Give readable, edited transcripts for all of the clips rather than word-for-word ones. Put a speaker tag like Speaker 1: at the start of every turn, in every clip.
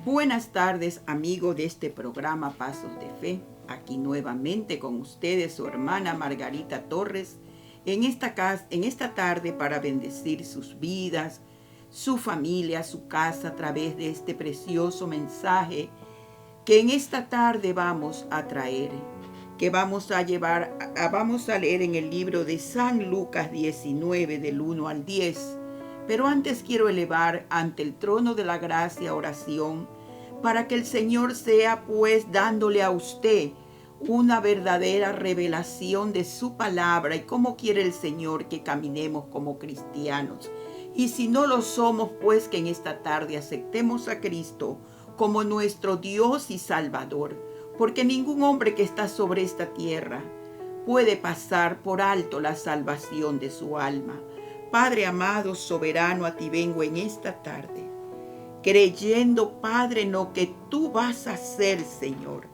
Speaker 1: Buenas tardes, amigo de este programa Pasos de Fe. Aquí nuevamente con ustedes su hermana Margarita Torres en esta tarde para bendecir sus vidas, su familia, su casa a través de este precioso mensaje que en esta tarde vamos a traer, que vamos a leer en el libro de San Lucas 19 del 1 al 10. Pero antes quiero elevar ante el trono de la gracia oración para que el Señor sea pues dándole a usted una verdadera revelación de su palabra y cómo quiere el Señor que caminemos como cristianos. Y si no lo somos, pues que en esta tarde aceptemos a Cristo como nuestro Dios y Salvador, porque ningún hombre que está sobre esta tierra puede pasar por alto la salvación de su alma. Padre amado, soberano, a ti vengo en esta tarde, creyendo, Padre, en lo que tú vas a hacer, Señor.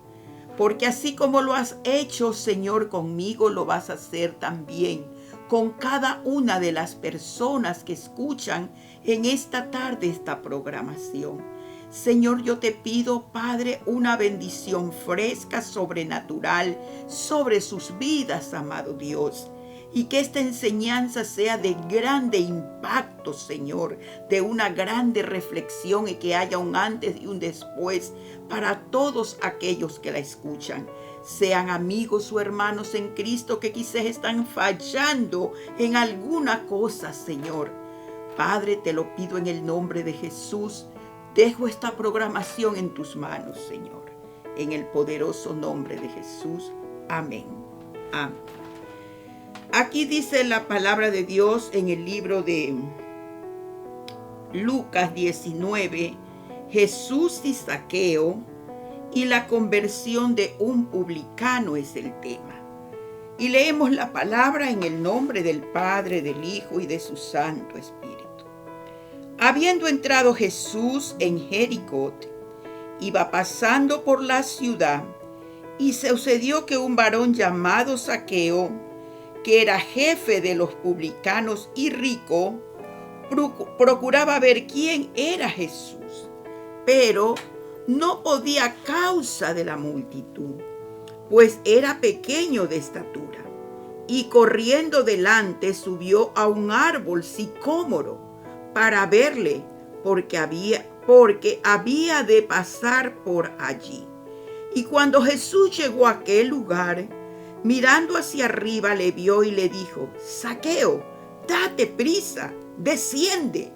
Speaker 1: Porque así como lo has hecho, Señor, conmigo, lo vas a hacer también con cada una de las personas que escuchan en esta tarde esta programación. Señor, yo te pido, Padre, una bendición fresca, sobrenatural, sobre sus vidas, amado Dios. Y que esta enseñanza sea de grande impacto, Señor, de una grande reflexión y que haya un antes y un después para todos aquellos que la escuchan. Sean amigos o hermanos en Cristo que quizás están fallando en alguna cosa, Señor. Padre, te lo pido en el nombre de Jesús. Dejo esta programación en tus manos, Señor. En el poderoso nombre de Jesús. Amén. Amén. Aquí dice la palabra de Dios en el libro de Lucas 19, Jesús y Zaqueo y la conversión de un publicano es el tema. Y leemos la palabra en el nombre del Padre, del Hijo y de su Santo Espíritu. Habiendo entrado Jesús en Jericó, iba pasando por la ciudad, y sucedió que un varón llamado Zaqueo, que era jefe de los publicanos y rico, procuraba ver quién era Jesús, pero no podía a causa de la multitud, pues era pequeño de estatura, y corriendo delante subió a un árbol sicómoro para verle, porque había de pasar por allí. Y cuando Jesús llegó a aquel lugar, mirando hacia arriba, le vio y le dijo: Zaqueo, date prisa, desciende,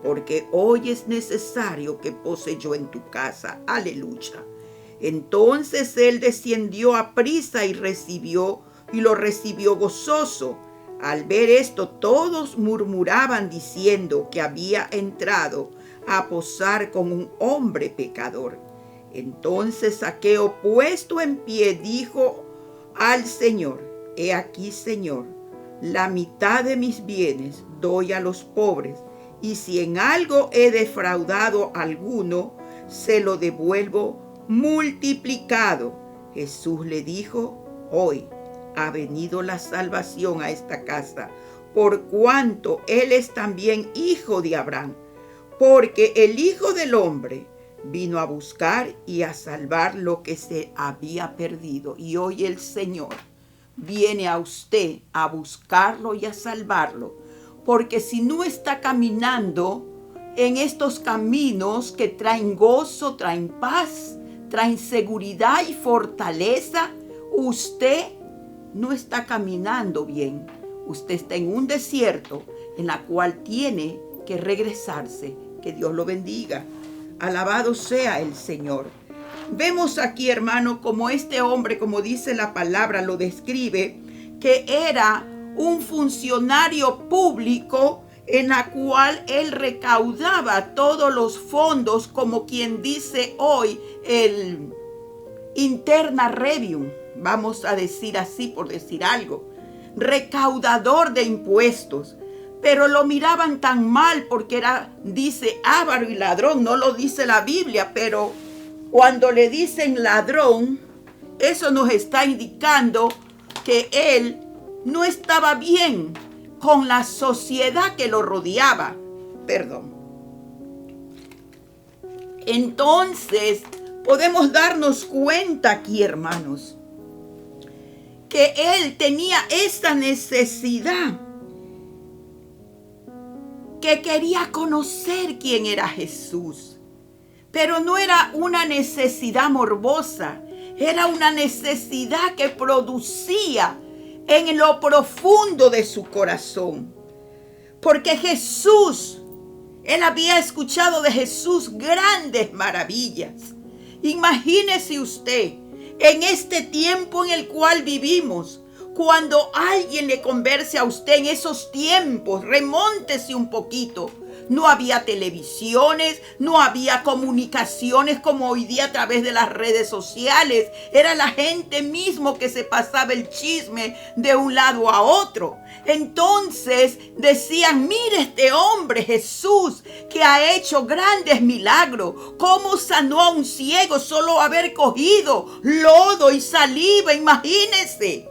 Speaker 1: porque hoy es necesario que pose yo en tu casa. Aleluya. Entonces él descendió a prisa y lo recibió gozoso. Al ver esto, todos murmuraban diciendo que había entrado a posar con un hombre pecador. Entonces Zaqueo, puesto en pie, dijo al Señor: He aquí, Señor, la mitad de mis bienes doy a los pobres, y si en algo he defraudado a alguno, se lo devuelvo multiplicado. Jesús le dijo: Hoy ha venido la salvación a esta casa, por cuanto él es también hijo de Abraham, porque el Hijo del Hombre vino a buscar y a salvar lo que se había perdido. Y hoy el Señor viene a usted a buscarlo y a salvarlo. Porque si no está caminando en estos caminos que traen gozo, traen paz, traen seguridad y fortaleza, usted no está caminando bien. Usted está en un desierto en la cual tiene que regresarse. Que Dios lo bendiga. Alabado sea el Señor. Vemos aquí, hermano, como este hombre, como dice la palabra, lo describe, que era un funcionario público en la cual él recaudaba todos los fondos, como quien dice hoy el Internal Revenue, vamos a decir así por decir algo, recaudador de impuestos. Pero lo miraban tan mal porque era, dice, avaro y ladrón. No lo dice la Biblia, pero cuando le dicen ladrón, eso nos está indicando que él no estaba bien con la sociedad que lo rodeaba. Perdón. Entonces, podemos darnos cuenta aquí, hermanos, que él tenía esta necesidad, que quería conocer quién era Jesús. Pero no era una necesidad morbosa, era una necesidad que producía en lo profundo de su corazón. Porque Jesús, él había escuchado de Jesús grandes maravillas. Imagínese usted, en este tiempo en el cual vivimos, cuando alguien le converse a usted en esos tiempos, remóntese un poquito. No había televisiones, no había comunicaciones como hoy día a través de las redes sociales. Era la gente mismo que se pasaba el chisme de un lado a otro. Entonces decían, mire este hombre Jesús que ha hecho grandes milagros. Cómo sanó a un ciego solo haber cogido lodo y saliva, imagínese.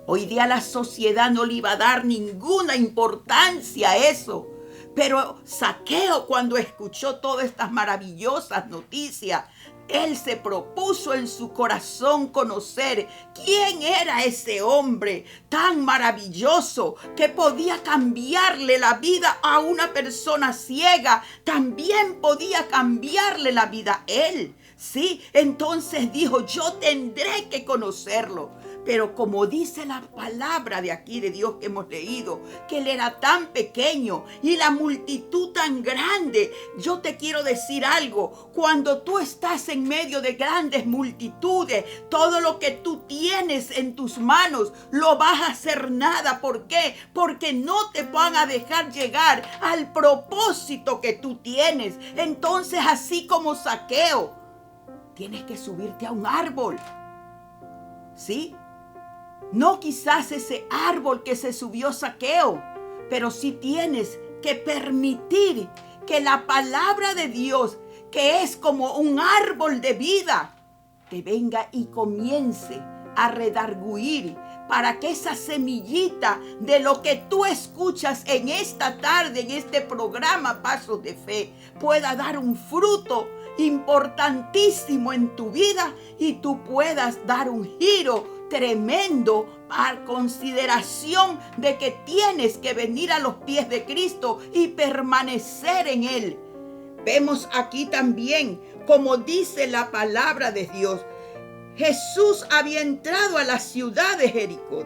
Speaker 1: Hoy día la sociedad no le iba a dar ninguna importancia a eso. Pero Zaqueo, cuando escuchó todas estas maravillosas noticias, él se propuso en su corazón conocer quién era ese hombre tan maravilloso que podía cambiarle la vida a una persona ciega. También podía cambiarle la vida a él. Sí, entonces dijo, yo tendré que conocerlo. Pero como dice la palabra de aquí de Dios que hemos leído, que él era tan pequeño y la multitud tan grande, yo te quiero decir algo, cuando tú estás en medio de grandes multitudes, todo lo que tú tienes en tus manos lo vas a hacer nada. ¿Por qué? Porque no te van a dejar llegar al propósito que tú tienes. Entonces, así como Zaqueo, tienes que subirte a un árbol, ¿sí? No quizás ese árbol que se subió Zaqueo, pero sí tienes que permitir que la palabra de Dios, que es como un árbol de vida, te venga y comience a redarguir para que esa semillita de lo que tú escuchas en esta tarde, en este programa Pasos de Fe, pueda dar un fruto importantísimo en tu vida y tú puedas dar un giro tremendo a consideración de que tienes que venir a los pies de Cristo y permanecer en Él. Vemos aquí también, como dice la palabra de Dios, Jesús había entrado a la ciudad de Jericó.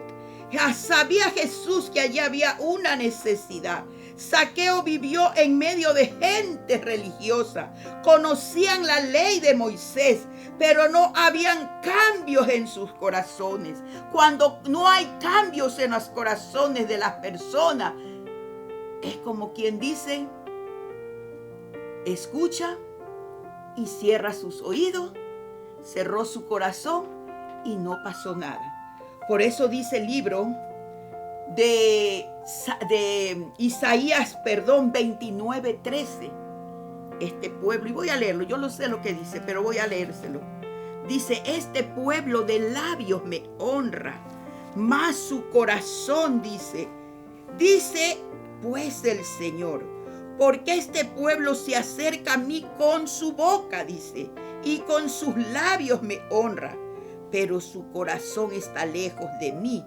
Speaker 1: Ya sabía Jesús que allí había una necesidad. Zaqueo vivió en medio de gente religiosa. Conocían la ley de Moisés, pero no habían cambios en sus corazones. Cuando no hay cambios en los corazones de las personas, es como quien dice, escucha y cierra sus oídos, cerró su corazón y no pasó nada. Por eso dice el libro de Isaías, 29:13. Este pueblo, y voy a leerlo, yo no sé lo que dice, pero voy a leérselo. Dice, este pueblo de labios me honra, mas su corazón dice pues el Señor, porque este pueblo se acerca a mí con su boca, dice, y con sus labios me honra, pero su corazón está lejos de mí.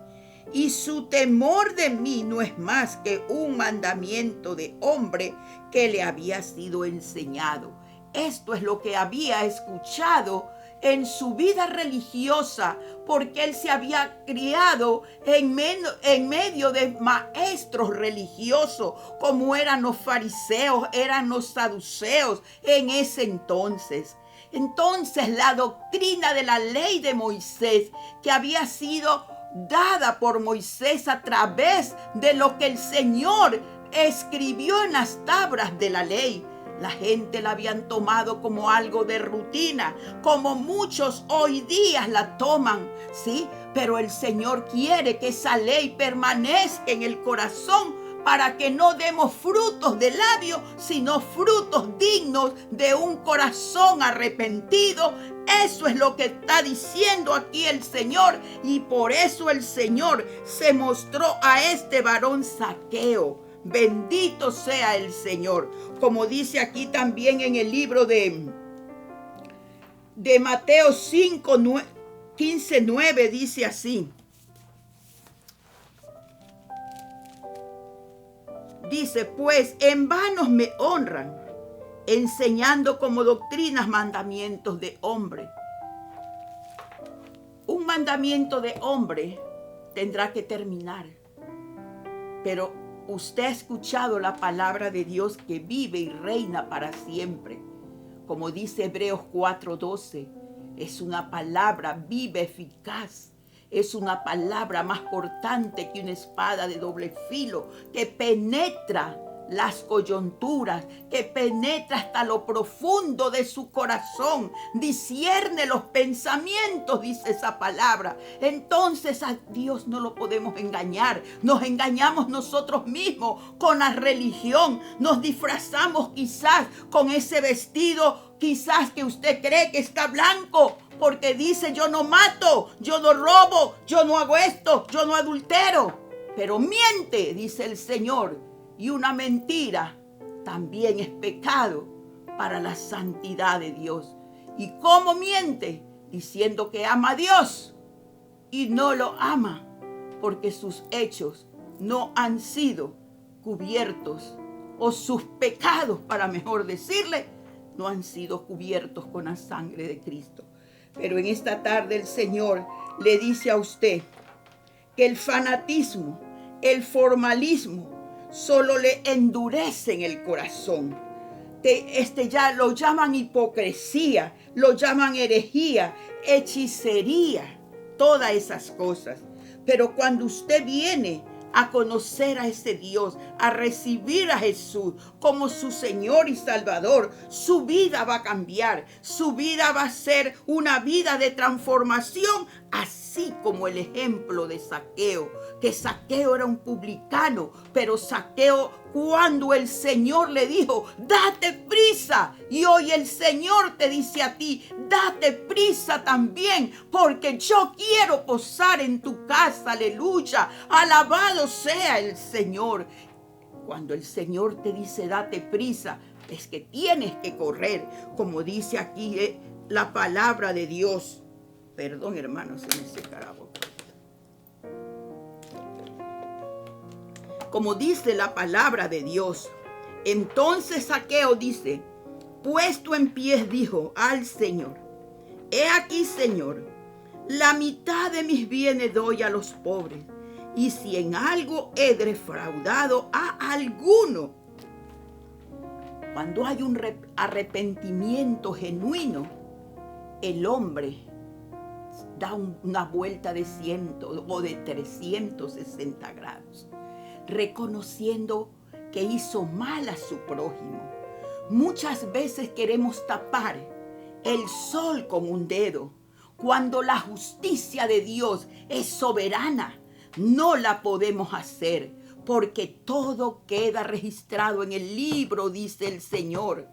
Speaker 1: Y su temor de mí no es más que un mandamiento de hombre que le había sido enseñado. Esto es lo que había escuchado en su vida religiosa, porque él se había criado en medio de maestros religiosos, como eran los fariseos, eran los saduceos en ese entonces. Entonces la doctrina de la ley de Moisés, que había sido dada por Moisés a través de lo que el Señor escribió en las tablas de la ley, la gente la habían tomado como algo de rutina, como muchos hoy día la toman, ¿sí? Pero el Señor quiere que esa ley permanezca en el corazón para que no demos frutos de labios, sino frutos dignos de un corazón arrepentido. Eso es lo que está diciendo aquí el Señor, y por eso el Señor se mostró a este varón Zaqueo. Bendito sea el Señor. Como dice aquí también en el libro de de Mateo 15:9 dice así. Dice, pues en vano me honran, enseñando como doctrinas mandamientos de hombre. Un mandamiento de hombre tendrá que terminar. Pero usted ha escuchado la palabra de Dios que vive y reina para siempre. Como dice Hebreos 4:12, es una palabra viva, eficaz. Es una palabra más cortante que una espada de doble filo, que penetra las coyunturas, que penetra hasta lo profundo de su corazón, discierne los pensamientos, dice esa palabra. Entonces a Dios no lo podemos engañar. Nos engañamos nosotros mismos con la religión. Nos disfrazamos quizás con ese vestido, quizás que usted cree que está blanco, porque dice yo no mato, yo no robo, yo no hago esto, yo no adultero. Pero miente, dice el Señor. Y una mentira también es pecado para la santidad de Dios. ¿Y cómo miente? Diciendo que ama a Dios y no lo ama, porque sus hechos no han sido cubiertos, o sus pecados, para mejor decirle, no han sido cubiertos con la sangre de Cristo. Pero en esta tarde el Señor le dice a usted que el fanatismo, el formalismo, solo le endurecen el corazón. Ya lo llaman hipocresía, lo llaman herejía, hechicería, todas esas cosas. Pero cuando usted viene a conocer a ese Dios, a recibir a Jesús como su Señor y Salvador, su vida va a cambiar, su vida va a ser una vida de transformación, así como el ejemplo de Zaqueo, que Zaqueo era un publicano, pero Zaqueo, cuando el Señor le dijo, date prisa, y hoy el Señor te dice a ti, date prisa también, porque yo quiero posar en tu casa, aleluya, alabado sea el Señor. Cuando el Señor te dice, date prisa, es que tienes que correr, como dice aquí la palabra de Dios. Perdón, hermanos, se me seca la boca. Como dice la palabra de Dios. Entonces Zaqueo dice, puesto en pie, dijo al Señor, he aquí, Señor, la mitad de mis bienes doy a los pobres, y si en algo he defraudado a alguno. Cuando hay un arrepentimiento genuino, el hombre da una vuelta de 100 o de 360 grados, reconociendo que hizo mal a su prójimo. Muchas veces queremos tapar el sol con un dedo, cuando la justicia de Dios es soberana. No la podemos hacer, porque todo queda registrado en el libro, dice el Señor.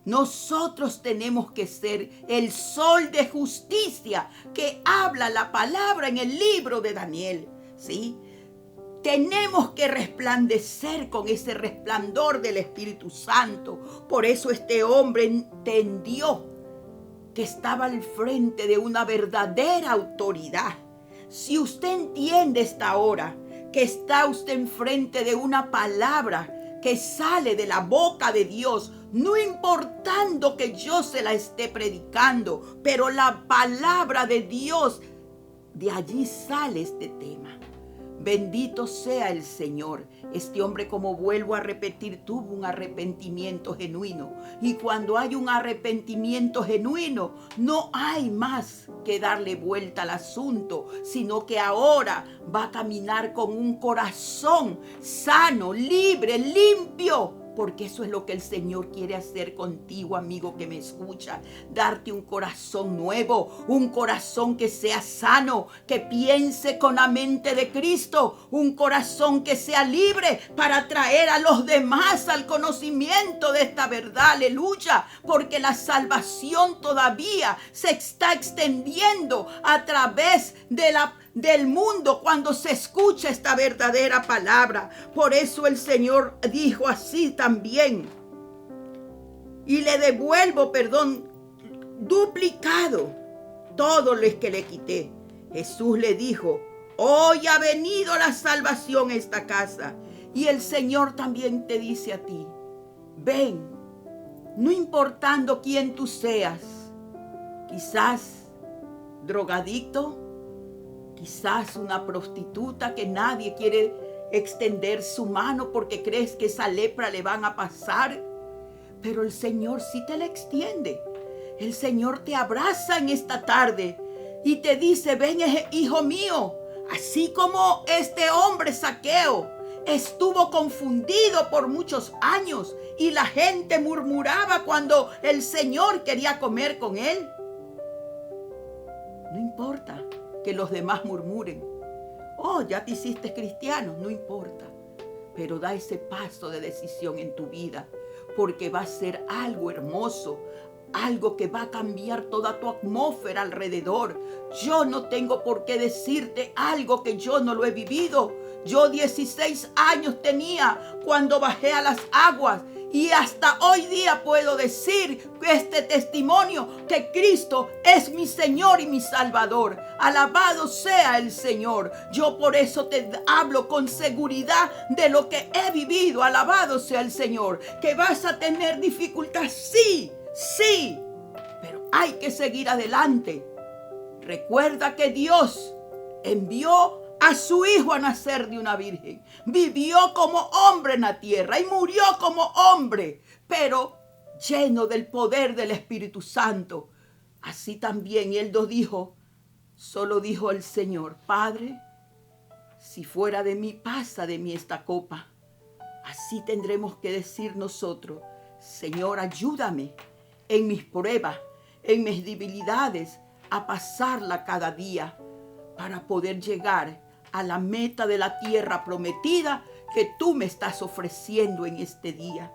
Speaker 1: Nosotros tenemos que ser el sol de justicia que habla la palabra en el libro de Daniel, ¿sí? Tenemos que resplandecer con ese resplandor del Espíritu Santo. Por eso este hombre entendió que estaba al frente de una verdadera autoridad. Si usted entiende esta hora que está usted enfrente de una palabra que sale de la boca de Dios, no importando que yo se la esté predicando, pero la palabra de Dios, de allí sale este tema. Bendito sea el Señor. Este hombre, como vuelvo a repetir, tuvo un arrepentimiento genuino. Y cuando hay un arrepentimiento genuino, no hay más que darle vuelta al asunto, sino que ahora va a caminar con un corazón sano, libre, limpio. Porque eso es lo que el Señor quiere hacer contigo, amigo que me escucha. Darte un corazón nuevo, un corazón que sea sano, que piense con la mente de Cristo, un corazón que sea libre para traer a los demás al conocimiento de esta verdad, aleluya. Porque la salvación todavía se está extendiendo a través del mundo cuando se escucha esta verdadera palabra. Por eso el Señor dijo así también. Y le devuelvo, duplicado todo lo que le quité. Jesús le dijo: hoy ha venido la salvación a esta casa. Y el Señor también te dice a ti: ven, no importando quién tú seas, quizás drogadicto, quizás una prostituta que nadie quiere extender su mano porque crees que esa lepra le van a pasar, pero el Señor sí te la extiende. El Señor te abraza en esta tarde y te dice: ven, hijo mío, así como este hombre Zaqueo estuvo confundido por muchos años y la gente murmuraba cuando el Señor quería comer con él. No importa que los demás murmuren: oh, ya te hiciste cristiano. No importa, pero da ese paso de decisión en tu vida, porque va a ser algo hermoso, algo que va a cambiar toda tu atmósfera alrededor. Yo no tengo por qué decirte algo que yo no lo he vivido. Yo 16 años tenía cuando bajé a las aguas y hasta hoy día puedo decir este testimonio, que Cristo es mi Señor y mi Salvador. Alabado sea el Señor. Yo por eso te hablo con seguridad de lo que he vivido. Alabado sea el Señor. Que vas a tener dificultad, sí, pero hay que seguir adelante. Recuerda que Dios envió a su Hijo a nacer de una virgen. Vivió como hombre en la tierra y murió como hombre, pero lleno del poder del Espíritu Santo. Así también Él nos dijo, solo dijo el Señor: Padre, si fuera de mí, pasa de mí esta copa. Así tendremos que decir nosotros: Señor, ayúdame en mis pruebas, en mis debilidades, a pasarla cada día para poder llegar a la meta de la tierra prometida que tú me estás ofreciendo en este día.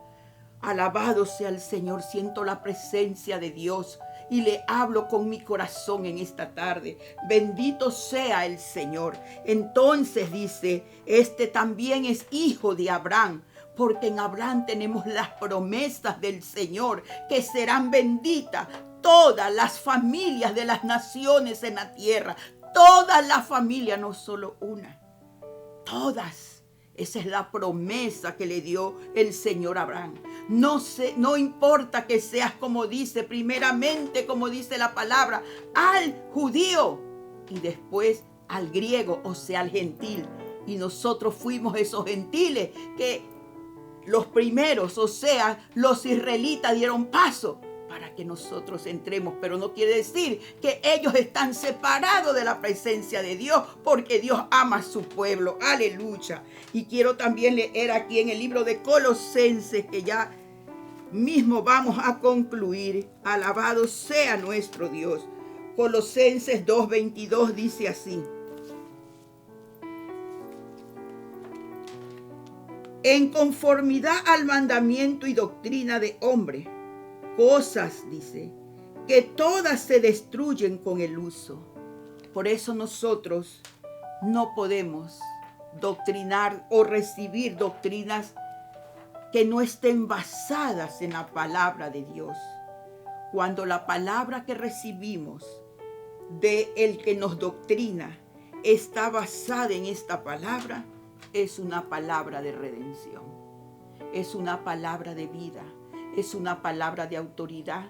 Speaker 1: Alabado sea el Señor. Siento la presencia de Dios y le hablo con mi corazón en esta tarde. Bendito sea el Señor. Entonces dice: este también es hijo de Abraham, porque en Abraham tenemos las promesas del Señor, que serán benditas todas las familias de las naciones en la tierra. Todas las familias, no solo una, todas. Esa es la promesa que le dio el Señor a Abraham. No importa que seas, como dice, primeramente, como dice la palabra, al judío y después al griego, o sea, al gentil. Y nosotros fuimos esos gentiles que los primeros, o sea, los israelitas dieron paso para que nosotros entremos, pero no quiere decir que ellos están separados de la presencia de Dios, porque Dios ama a su pueblo. Aleluya. Y quiero también leer aquí en el libro de Colosenses, que ya mismo vamos a concluir. Alabado sea nuestro Dios. Colosenses 2:22 dice así: en conformidad al mandamiento y doctrina de hombre, cosas, dice, que todas se destruyen con el uso. Por eso nosotros no podemos doctrinar o recibir doctrinas que no estén basadas en la palabra de Dios. Cuando la palabra que recibimos de el que nos doctrina está basada en esta palabra, es una palabra de redención, es una palabra de vida, es una palabra de autoridad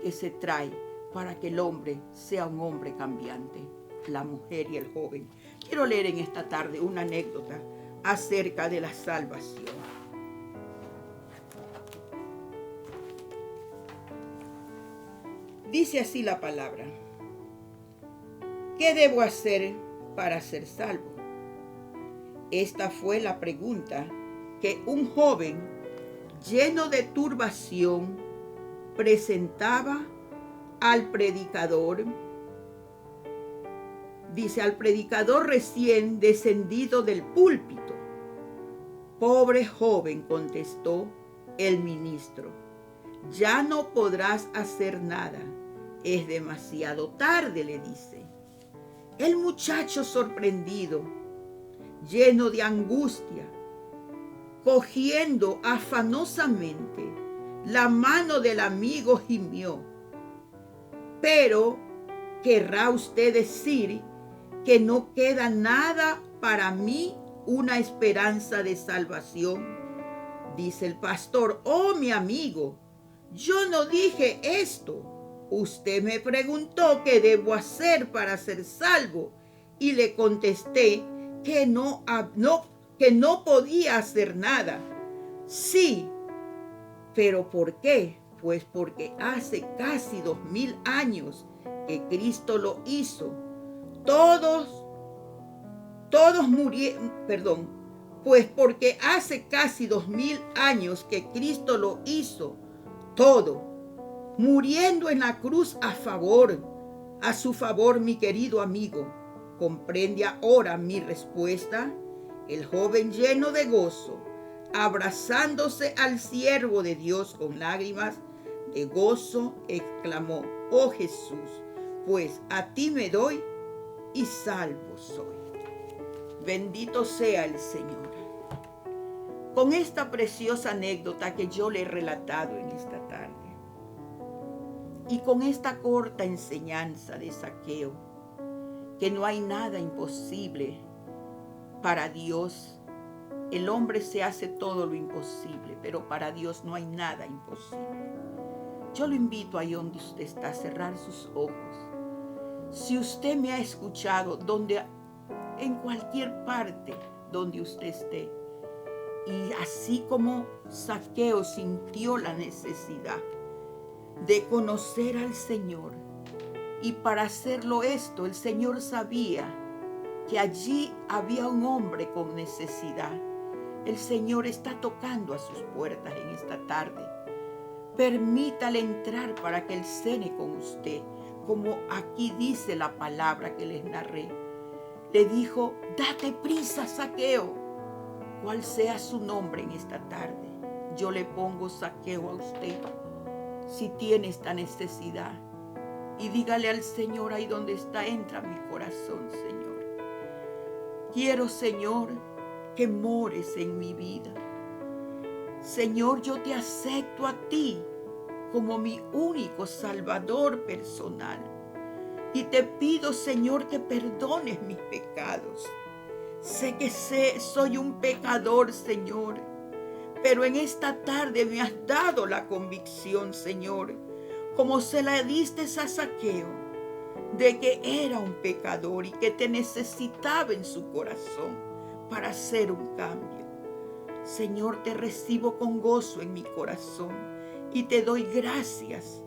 Speaker 1: que se trae para que el hombre sea un hombre cambiante, la mujer y el joven. Quiero leer en esta tarde una anécdota acerca de la salvación. Dice así la palabra: ¿qué debo hacer para ser salvo? Esta fue la pregunta que un joven lleno de turbación presentaba al predicador. Dice: al predicador recién descendido del púlpito. Pobre joven, contestó el ministro, ya no podrás hacer nada, es demasiado tarde, le dice. El muchacho, sorprendido, lleno de angustia, cogiendo afanosamente la mano del amigo, gimió: Pero querrá usted decir que no queda nada para mí, una esperanza de salvación. Dice el pastor: oh, mi amigo, yo no dije esto. Usted me preguntó qué debo hacer para ser salvo y le contesté que no podía hacer nada. Sí, pero ¿por qué? Pues porque hace casi 2000 años que Cristo lo hizo. Pues porque hace casi 2000 años que Cristo lo hizo todo, muriendo en la cruz a su favor, mi querido amigo. ¿Comprende ahora mi respuesta? El joven, lleno de gozo, abrazándose al siervo de Dios con lágrimas de gozo, exclamó: oh Jesús, pues a ti me doy y salvo soy. Bendito sea el Señor. Con esta preciosa anécdota que yo le he relatado en esta tarde, y con esta corta enseñanza de Zaqueo, que no hay nada imposible para Dios. El hombre se hace todo lo imposible, pero para Dios no hay nada imposible. Yo lo invito ahí donde usted está a cerrar sus ojos. Si usted me ha escuchado, en cualquier parte donde usted esté, y así como Zaqueo sintió la necesidad de conocer al Señor, y para hacerlo esto, el Señor sabía que allí había un hombre con necesidad. El Señor está tocando a sus puertas en esta tarde. Permítale entrar para que Él cene con usted, como aquí dice la palabra que les narré. Le dijo: date prisa, Zaqueo. Cual sea su nombre en esta tarde, yo le pongo Zaqueo a usted. Si tiene esta necesidad, y dígale al Señor ahí donde está: entra mi corazón, Señor. Quiero, Señor, que mores en mi vida. Señor, yo te acepto a ti como mi único Salvador personal. Y te pido, Señor, que perdones mis pecados. Sé que soy un pecador, Señor, pero en esta tarde me has dado la convicción, Señor, como se la diste a Zaqueo, de que era un pecador y que te necesitaba en su corazón para hacer un cambio. Señor, te recibo con gozo en mi corazón y te doy gracias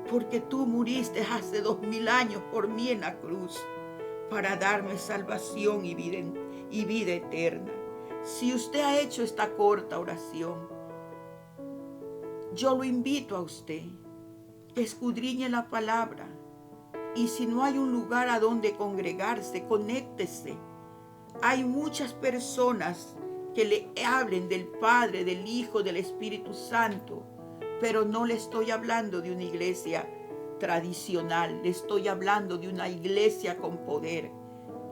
Speaker 1: porque tú muriste hace 2000 años por mí en la cruz para darme salvación y vida eterna. Si usted ha hecho esta corta oración, yo lo invito a usted que escudriñe la palabra, y si no hay un lugar a donde congregarse, conéctese. Hay muchas personas que le hablen del Padre, del Hijo, del Espíritu Santo, pero no le estoy hablando de una iglesia tradicional, le estoy hablando de una iglesia con poder,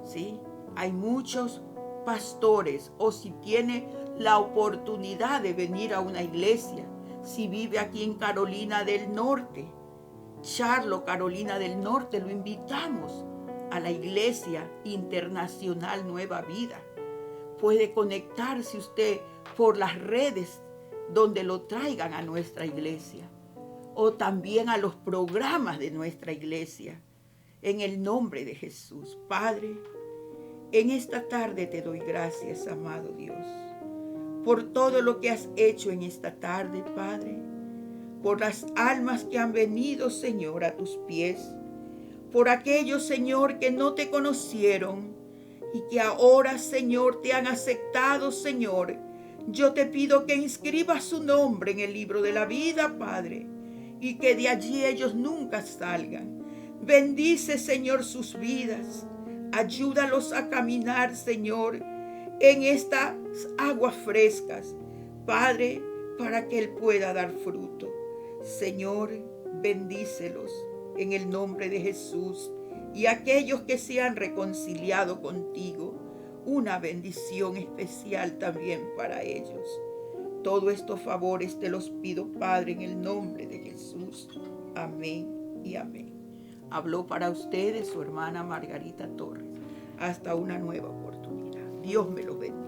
Speaker 1: ¿sí? Hay muchos pastores, o si tiene la oportunidad de venir a una iglesia, si vive aquí en Carolina del Norte, Charlotte, Carolina del Norte, lo invitamos a la Iglesia Internacional Nueva Vida. Puede conectarse usted por las redes donde lo traigan a nuestra iglesia, o también a los programas de nuestra iglesia. En el nombre de Jesús, Padre, en esta tarde te doy gracias, amado Dios, por todo lo que has hecho en esta tarde, Padre, por las almas que han venido, Señor, a tus pies, por aquellos, Señor, que no te conocieron y que ahora, Señor, te han aceptado, Señor. Yo te pido que inscribas su nombre en el libro de la vida, Padre, y que de allí ellos nunca salgan. Bendice, Señor, sus vidas. Ayúdalos a caminar, Señor, en estas aguas frescas, Padre, para que Él pueda dar fruto. Señor, bendícelos en el nombre de Jesús, y aquellos que se han reconciliado contigo, una bendición especial también para ellos. Todos estos favores te los pido, Padre, en el nombre de Jesús. Amén y amén. Habló para ustedes su hermana Margarita Torres. Hasta una nueva oportunidad. Dios me los bendiga.